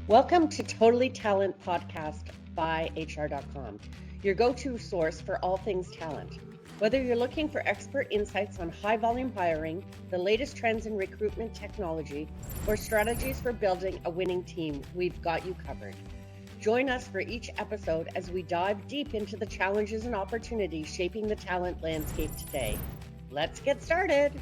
Welcome to Totally Talent Podcast by HR.com, your go-to source for all things talent. Whether you're looking for expert insights on high-volume hiring, the latest trends in recruitment technology, or strategies for building a winning team, we've got you covered. Join us for each episode as we dive deep into the challenges and opportunities shaping the talent landscape today. Let's get started.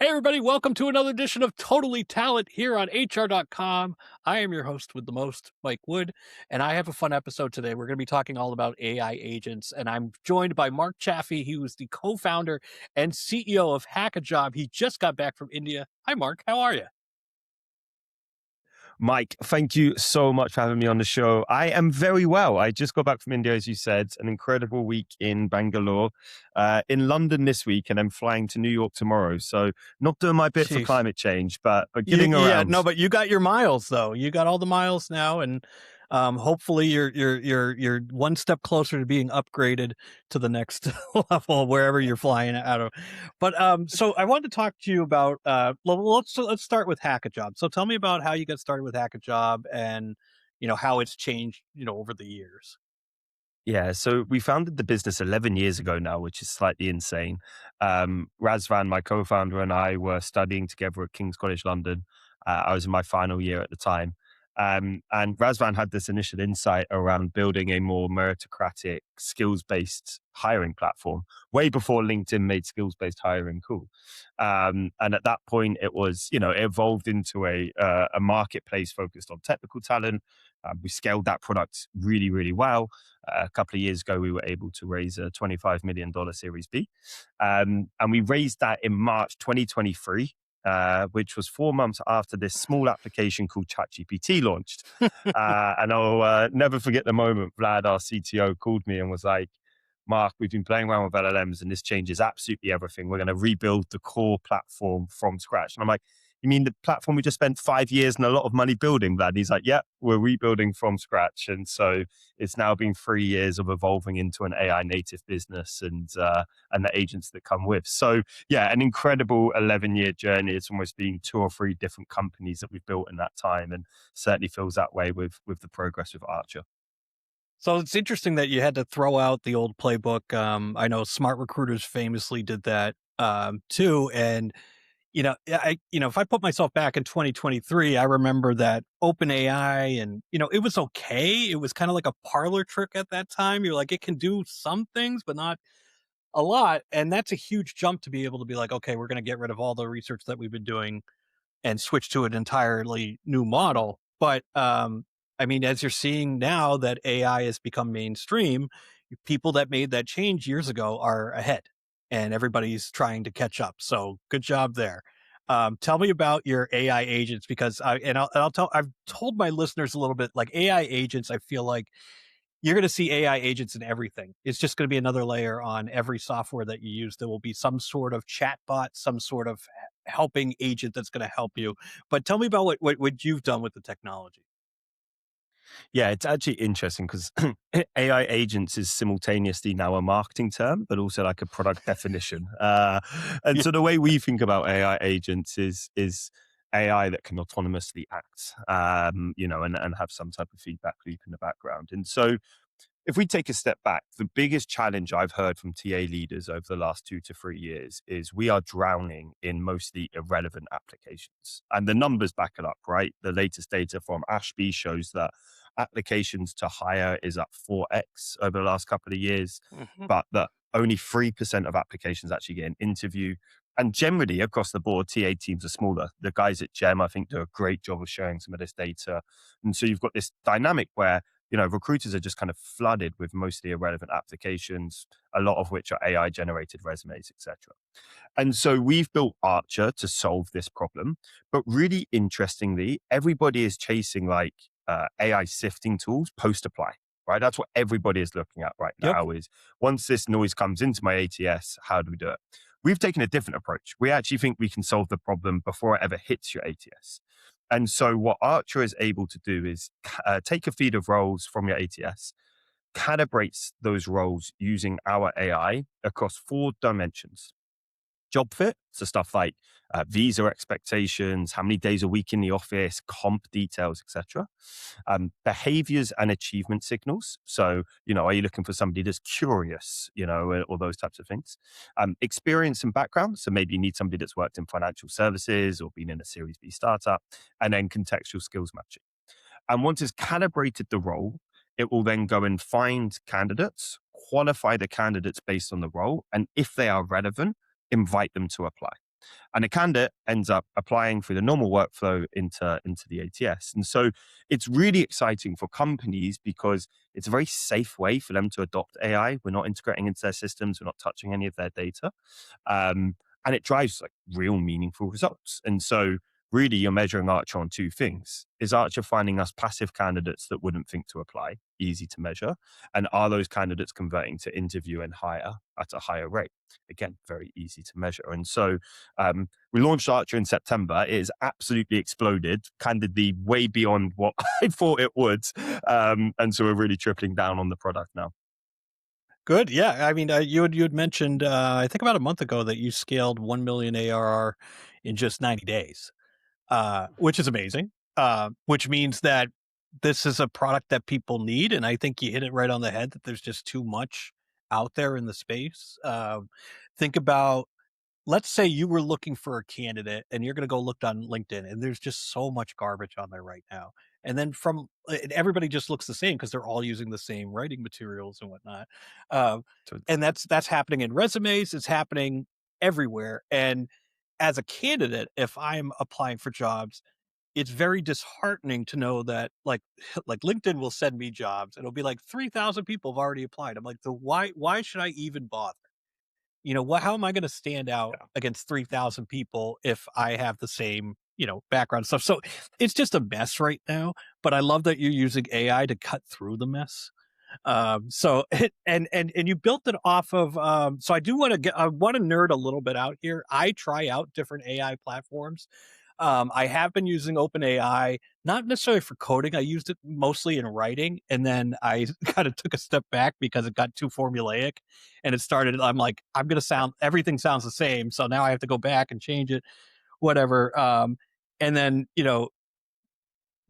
Hey, everybody, welcome to another edition of Totally Talent here on HR.com. I am your host with the most, Mike Wood, and I have a fun episode today. We're going to be talking all about AI agents, and I'm joined by Mark Chaffey. He was the co-founder and CEO of hackajob. He just got back from India. Hi, Mark. How are you? Mike, thank you so much for having me on the show. I am very well. I just got back from India, as you said, an incredible week in Bangalore, in London this week, and I'm flying to New York tomorrow. So not doing my bit for climate change, but getting around. Yeah, no, but you got your miles though. You got all the miles now, and hopefully you're one step closer to being upgraded to the next level wherever you're flying out of. But so I wanted to talk to you about let's start with hackajob. So tell me about how you got started with hackajob and how it's changed over the years. Yeah, so we founded the business 11 years ago now, which is slightly insane. Razvan, my co-founder, and I were studying together at King's College London. I was in my final year at the time. And Razvan had this initial insight around building a more meritocratic, skills-based hiring platform, way before LinkedIn made skills-based hiring cool. And at that point, it was, it evolved into a marketplace focused on technical talent. We scaled that product really, really well. A couple of years ago, we were able to raise a $25 million Series B. And we raised that in March 2023, which was 4 months after this small application called ChatGPT launched. And I'll never forget the moment Vlad, our CTO, called me and was like, Mark, we've been playing around with LLMs and this changes absolutely everything. We're going to rebuild the core platform from scratch. And I'm like, you mean the platform we just spent 5 years and a lot of money building, Vlad? And he's like, yeah, we're rebuilding from scratch. And so it's now been 3 years of evolving into an AI native business and the agents that come with. So yeah, an incredible 11-year journey. It's almost been 2 or 3 different companies that we've built in that time, and certainly feels that way with the progress with Archer. So it's interesting that you had to throw out the old playbook. I know Smart Recruiters famously did that too. And if I put myself back in 2023, I remember that OpenAI, and it was okay. It was kind of like a parlor trick at that time. You're like, it can do some things, but not a lot. And that's a huge jump to be able to be like, okay, we're going to get rid of all the research that we've been doing and switch to an entirely new model. But I mean, as you're seeing now that AI has become mainstream, people that made that change years ago are ahead, and everybody's trying to catch up. So good job there. Tell me about your AI agents, because I've told my listeners a little bit, like AI agents. I feel like you're going to see AI agents in everything. It's just going to be another layer on every software that you use. There will be some sort of chatbot, some sort of helping agent that's going to help you. But tell me about what you've done with the technology. Yeah, it's actually interesting because AI agents is simultaneously now a marketing term, but also like a product definition. And so the way we think about AI agents is AI that can autonomously act, and have some type of feedback loop in the background. And so if we take a step back, the biggest challenge I've heard from TA leaders over the last 2 to 3 years is we are drowning in mostly irrelevant applications. And the numbers back it up, right? The latest data from Ashby shows that applications to hire is up 4x over the last couple of years, but that only 3% of applications actually get an interview. And generally, across the board, TA teams are smaller. The guys at GEM, I think, do a great job of sharing some of this data. And so you've got this dynamic where recruiters are just kind of flooded with mostly irrelevant applications, a lot of which are AI generated resumes, etc. And so we've built Archer to solve this problem. But really interestingly, everybody is chasing like AI sifting tools post-apply, right? That's what everybody is looking at right now. Is once this noise comes into my ATS, how do we do it? We've taken a different approach. We actually think we can solve the problem before it ever hits your ATS. And so what Archer is able to do is take a feed of roles from your ATS, calibrates those roles using our AI across 4 dimensions. job fit. So stuff like visa expectations, how many days a week in the office, comp details, etc. Behaviors and achievement signals. So, are you looking for somebody that's curious, or those types of things? Experience and background. So maybe you need somebody that's worked in financial services or been in a Series B startup, and then contextual skills matching. And once it's calibrated the role, it will then go and find candidates, qualify the candidates based on the role, and if they are relevant, invite them to apply. And a candidate ends up applying through the normal workflow into the ATS. And so it's really exciting for companies because it's a very safe way for them to adopt AI. We're not integrating into their systems. We're not touching any of their data. And it drives like real meaningful results. And so really you're measuring Archer on two things. Is Archer finding us passive candidates that wouldn't think to apply? Easy to measure. And are those candidates converting to interview and hire at a higher rate? Again, very easy to measure. And so we launched Archer in September. It has absolutely exploded, candidly, way beyond what I thought it would. And so we're really tripling down on the product now. Good. Yeah. I mean, you had mentioned, I think about a month ago that you scaled 1 million ARR in just 90 days, which is amazing. Which means that this is a product that people need. And I think you hit it right on the head that there's just too much out there in the space. Think about, let's say you were looking for a candidate and you're going to go look on LinkedIn and there's just so much garbage on there right now. And then and everybody just looks the same because they're all using the same writing materials and whatnot. So And that's happening in resumes. It's happening everywhere. And as a candidate, if I'm applying for jobs, it's very disheartening to know that like LinkedIn will send me jobs and it'll be like 3,000 people have already applied. I'm like, why should I even bother? How am I going to stand out against 3,000 people if I have the same, background stuff? So it's just a mess right now, but I love that you're using AI to cut through the mess. So and you built it off of, so I want to nerd a little bit out here. I try out different AI platforms. I have been using OpenAI, not necessarily for coding. I used it mostly in writing. And then I kind of took a step back because it got too formulaic and I'm like, everything sounds the same. So now I have to go back and change it, whatever. And then,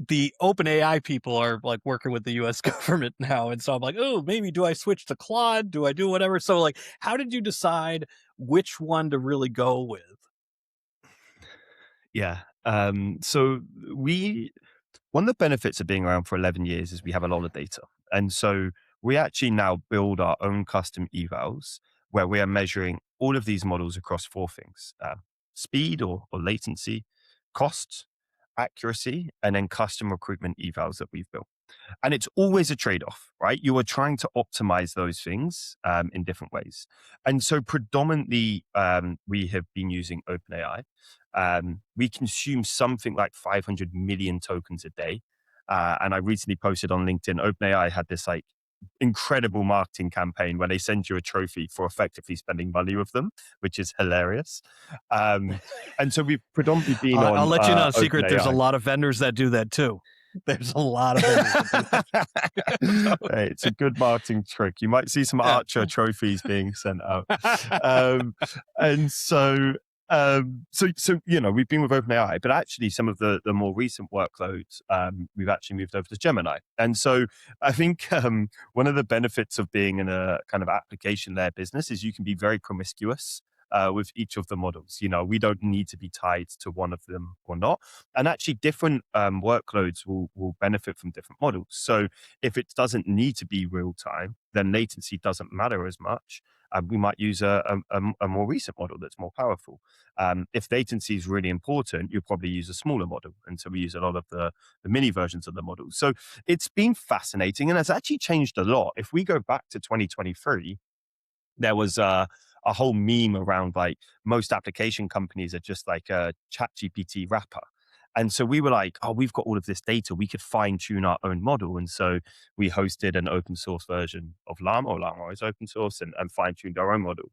the OpenAI people are like working with the US government now. And so I'm like, oh, maybe do I switch to Claude? Do I do whatever? So like, how did you decide which one to really go with? Yeah. So one of the benefits of being around for 11 years is we have a lot of data. And so we actually now build our own custom evals where we are measuring all of these models across four things: speed or latency, cost, accuracy, and then custom recruitment evals that we've built. And it's always a trade-off, right? You are trying to optimize those things in different ways. And so predominantly, we have been using OpenAI. We consume something like 500 million tokens a day. And I recently posted on LinkedIn, OpenAI had this like incredible marketing campaign where they send you a trophy for effectively spending money with them, which is hilarious. And so we've predominantly been on I'll let you know a secret. There's a OpenAI. lot of vendors that do that too. There's a lot of vendors that do that. Hey, it's a good marketing trick. You might see some Archer trophies being sent out. And so, we've been with OpenAI, but actually some of the more recent workloads, we've actually moved over to Gemini. And so I think one of the benefits of being in a kind of application layer business is you can be very promiscuous with each of the models. We don't need to be tied to one of them or not. And actually different workloads will benefit from different models. So if it doesn't need to be real time, then latency doesn't matter as much. We might use a more recent model that's more powerful. If latency is really important, you'll probably use a smaller model. And so we use a lot of the mini versions of the model. So it's been fascinating and it's actually changed a lot. If we go back to 2023, there was a whole meme around like most application companies are just like a ChatGPT wrapper. And so we were like, oh, we've got all of this data. We could fine tune our own model. And so we hosted an open source version of Llama, or Llama is open source, and fine tuned our own model.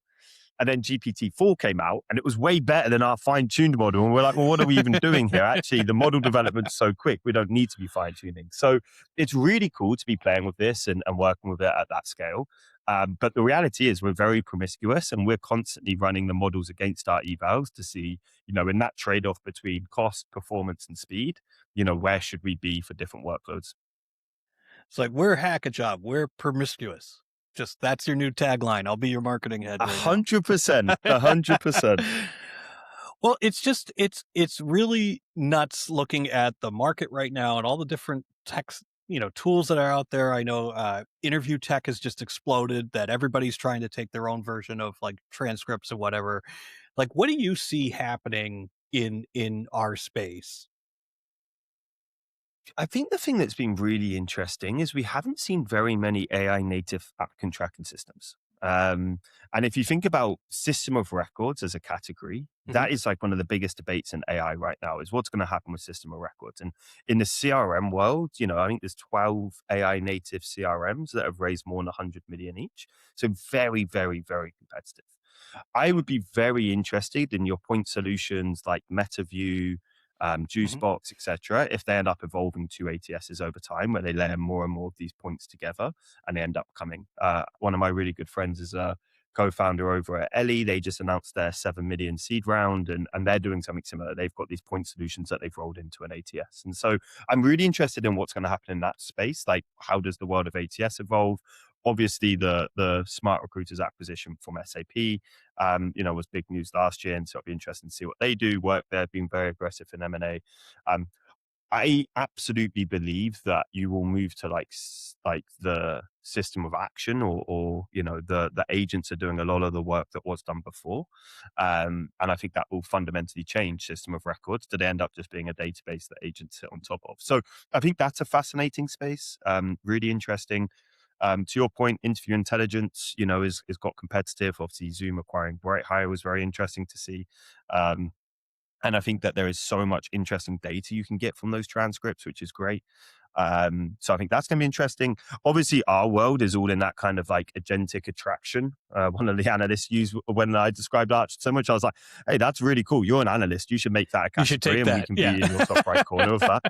And then GPT-4 came out and it was way better than our fine-tuned model. And we're like, well, what are we even doing here? Actually, the model development's so quick, we don't need to be fine-tuning. So it's really cool to be playing with this and working with it at that scale. But the reality is we're very promiscuous and we're constantly running the models against our evals to see, in that trade-off between cost, performance, and speed, where should we be for different workloads? It's like, we're hackajob, we're promiscuous. Just that's your new tagline. I'll be your marketing head. 100%, 100%. Well, it's really nuts looking at the market right now and all the different text, tools that are out there. I know interview tech has just exploded, that everybody's trying to take their own version of like transcripts or whatever. Like, what do you see happening in our space? I think the thing that's been really interesting is we haven't seen very many AI native applicant tracking systems. And if you think about system of records as a category, that is like one of the biggest debates in AI right now, is what's going to happen with system of records. And in the CRM world, I think there's 12 AI native CRMs that have raised more than 100 million each. So very, very, very competitive. I would be very interested in your point solutions like MetaView, Juicebox, etc. If they end up evolving to ATSs over time, where they layer more and more of these points together, and they end up coming. One of my really good friends is a co-founder over at Ellie. They just announced their 7 million seed round, and they're doing something similar. They've got these point solutions that they've rolled into an ATS, and so I'm really interested in what's going to happen in that space. Like, how does the world of ATS evolve? Obviously, the Smart Recruiters acquisition from SAP, was big news last year, and so it'll be interesting to see what they do. Work there, being very aggressive in M&A. I absolutely believe that you will move to like the system of action, or the agents are doing a lot of the work that was done before, and I think that will fundamentally change system of records. Do they end up just being a database that agents sit on top of? So I think that's a fascinating space, really interesting. To your point, interview intelligence, is got competitive. Obviously, Zoom acquiring BrightHire was very interesting to see. And I think that there is so much interesting data you can get from those transcripts, which is great. So I think that's going to be interesting. Obviously, our world is all in that kind of like agentic attraction. One of the analysts used when I described Arch so much, I was like, hey, that's really cool. You're an analyst. You should make that a category, and we can be in your top right corner of that.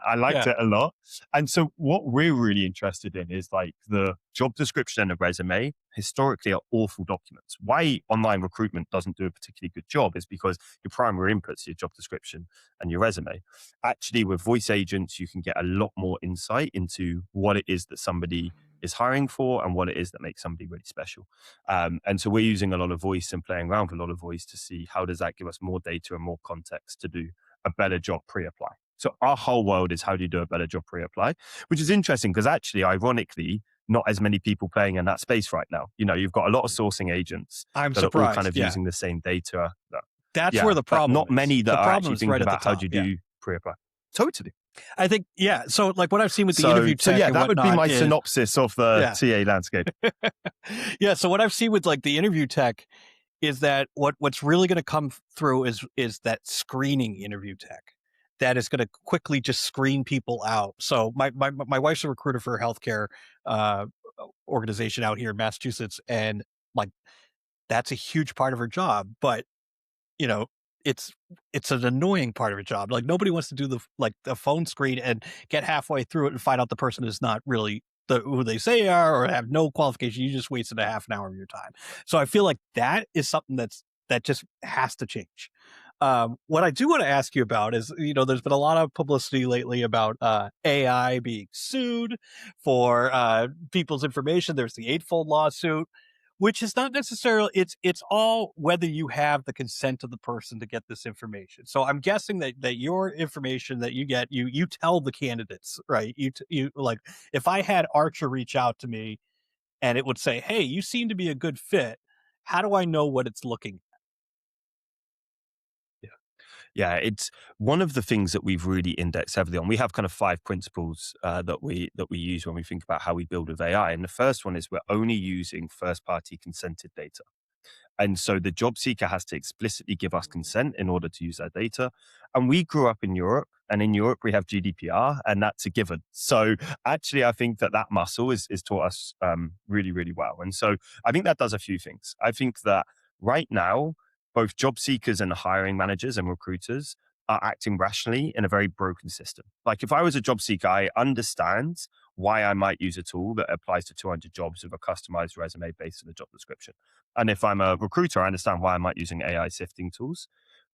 I liked it a lot. And so what we're really interested in is like the job description and a resume historically are awful documents. Why online recruitment doesn't do a particularly good job is because your primary inputs, your job description and your resume. Actually, with voice agents, you can get a lot more insight into what it is that somebody is hiring for and what it is that makes somebody really special. And so we're using a lot of voice and playing around with a lot of voice to see how does that give us more data and more context to do a better job pre-apply. So our whole world is how do you do a better job pre-apply, which is interesting because actually, ironically, not as many people playing in that space right now. You've got a lot of sourcing agents that are all kind of using the same data. That's where the problem not is. many that are actually thinking about how do you do pre-apply. Totally. I think, so like what I've seen with the interview tech, that would be my synopsis of the TA landscape. So what I've seen with like the interview tech is that what's really going to come through is that screening interview tech that is going to quickly just screen people out. So my wife's a recruiter for a healthcare organization out here in Massachusetts, and like that's a huge part of her job. But it's an annoying part of her job. Like nobody wants to do the phone screen and get halfway through it and find out the person is not really who they say are or have no qualification. You just wasted a half an hour of your time. So I feel like that is something that just has to change. What I do want to ask you about is, there's been a lot of publicity lately about AI being sued for people's information. There's the Eightfold lawsuit, which is not necessarily, it's all whether you have the consent of the person to get this information. So I'm guessing that your information that you get, you tell the candidates, right? You like, if I had Archer reach out to me and it would say, hey, you seem to be a good fit, how do I know what it's looking at? Yeah, it's one of the things that we've really indexed heavily on. We have kind of 5 principles that we use when we think about how we build with AI. And the first one is we're only using first-party consented data. And so the job seeker has to explicitly give us consent in order to use that data. And we grew up in Europe, and in Europe we have GDPR, and that's a given. So actually, I think that muscle is taught us really, really well. And so I think that does a few things. I think that right now, both job seekers and hiring managers and recruiters are acting rationally in a very broken system. Like if I was a job seeker, I understand why I might use a tool that applies to 200 jobs with a customized resume based on the job description. And if I'm a recruiter, I understand why I might using AI sifting tools.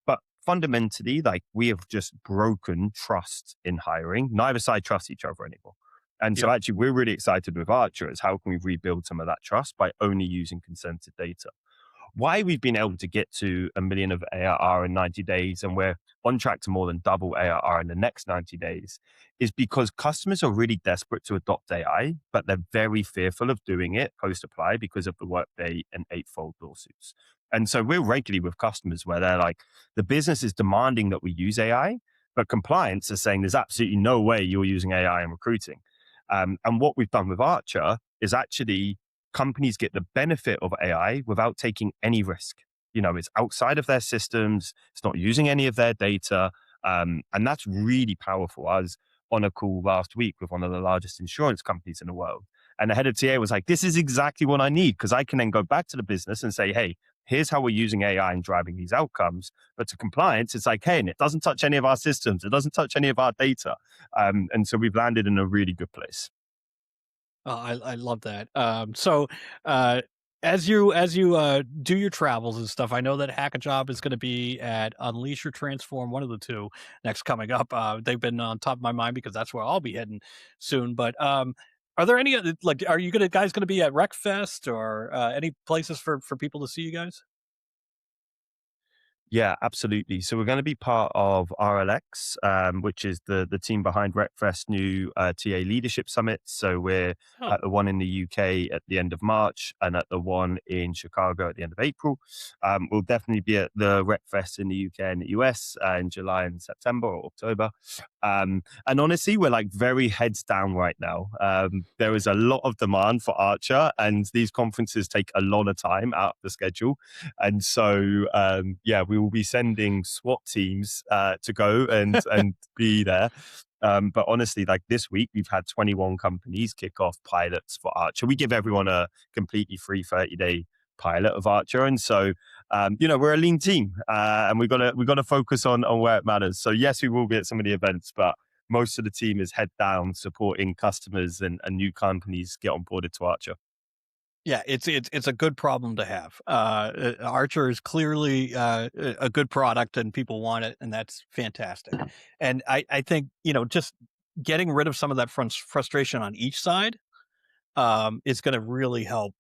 But fundamentally, like we have just broken trust in hiring. Neither side trusts each other anymore. And so Yeah. actually we're really excited with Archer is how can we rebuild some of that trust by only using consented data. Why we've been able to get to 1 million of ARR in 90 days and we're on track to more than double ARR in the next 90 days is because customers are really desperate to adopt AI, but they're very fearful of doing it post-apply because of the Workday and eightfold lawsuits. And so we're regularly with customers where they're like, the business is demanding that we use AI, but compliance is saying there's absolutely no way you're using AI in recruiting. And what we've done with Archer is actually companies get the benefit of AI without taking any risk. You know, it's outside of their systems. It's not using any of their data. And that's really powerful. I was on a call last week with one of the largest insurance companies in the world. And the head of TA was like, this is exactly what I need because I can then go back to the business and say, hey, here's how we're using AI and driving these outcomes. But to compliance, it's like, hey, and it doesn't touch any of our systems. It doesn't touch any of our data. And so we've landed in a really good place. Oh, I love that. So as you do your travels and stuff, I know that Hackajob is going to be at Unleash or Transform, one of the two next coming up. They've been on top of my mind because that's where I'll be heading soon. But are there any other like? Are you guys going to be at RecFest or any places for people to see you guys? Yeah, absolutely. So we're going to be part of RLX, which is the team behind RecFest new TA Leadership Summit. So we're Oh, at the one in the UK at the end of March and at the one in Chicago at the end of April. We'll definitely be at the RecFest in the UK and the US in July and September or October. And honestly, we're like very heads down right now. There is a lot of demand for Archer, and these conferences take a lot of time out of the schedule. And so, yeah, we will be sending SWAT teams to go and be there. But honestly, like this week, we've had 21 companies kick off pilots for Archer. We give everyone a completely free 30-day pilot of Archer, and so we're a lean team, and we've got to focus on where it matters. So yes, we will be at some of the events, but most of the team is head down supporting customers and new companies get onboarded to Archer. yeah, it's a good problem to have. Archer is clearly a good product, and people want it, and that's fantastic. And I think just getting rid of some of that frustration on each side is going to really help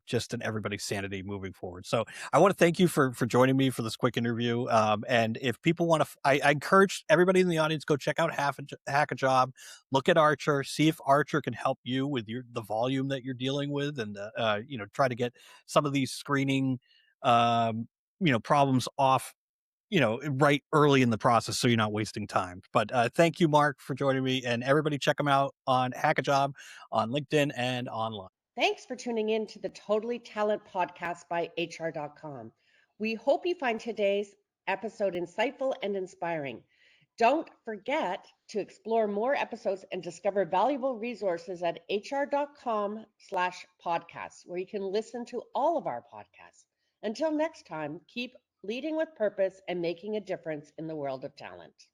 just in everybody's sanity moving forward. So I want to thank you for joining me for this quick interview. And if people want to, I encourage everybody in the audience, go check out Hack a Job, look at Archer, see if Archer can help you with the volume that you're dealing with, and try to get some of these screening problems off right early in the process so you're not wasting time. But thank you, Mark, for joining me. And everybody check them out on Hackajob on LinkedIn and online. Thanks for tuning in to the Totally Talent podcast by HR.com. We hope you find today's episode insightful and inspiring. Don't forget to explore more episodes and discover valuable resources at hr.com/podcasts, where you can listen to all of our podcasts. Until next time, keep leading with purpose and making a difference in the world of talent.